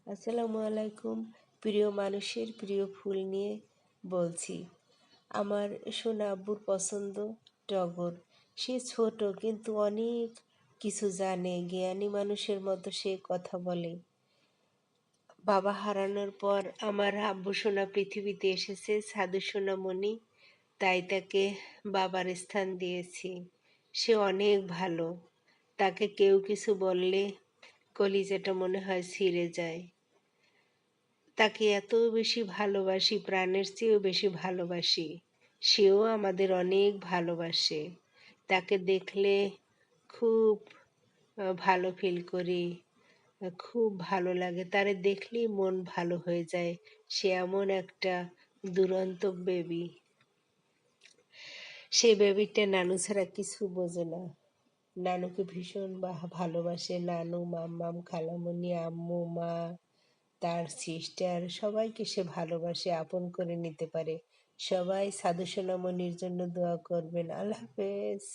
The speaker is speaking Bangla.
আসসালামু আলাইকুম। প্রিয় মানুষের প্রিয় ফুল নিয়ে বলছি। আমার সোনা আব্বুর পছন্দ টগর। সে ছোট কিন্তু অনেক কিছু জানে, জ্ঞানী মানুষের মতো সে কথা বলে। বাবা হারানোর পর আমার আব্বু সোনা পৃথিবীতে এসেছে সাধু সোনামণি, তাই তাকে বাবার স্থান দিয়েছি। সে অনেক ভালো, তাকে কেউ কিছু বললে কলিজাটা মনে হয় ছিঁড়ে যায়। তাকে এত বেশি ভালোবাসি, প্রাণের চেয়েও বেশি ভালোবাসি। সেও আমাদের অনেক ভালোবাসে। তাকে দেখলে খুব ভালো ফিল করি, খুব ভালো লাগে। তারে দেখলেই মন ভালো হয়ে যায়। সে এমন একটা দুরন্ত বেবি। সেই বেবিটা নানু ছাড়া কিছু বোঝে না। নানুকে ভীষণ ভালোবাসে। নানু, মাম্মাম, খালামণি, আম্মু, মা, তার সিস্টার সবাইকে সে ভালোবাসে, আপন করে নিতে পারে। সবাই সাধু সোনামণির জন্য দোয়া করবেন। আল্লাহ হাফেজ।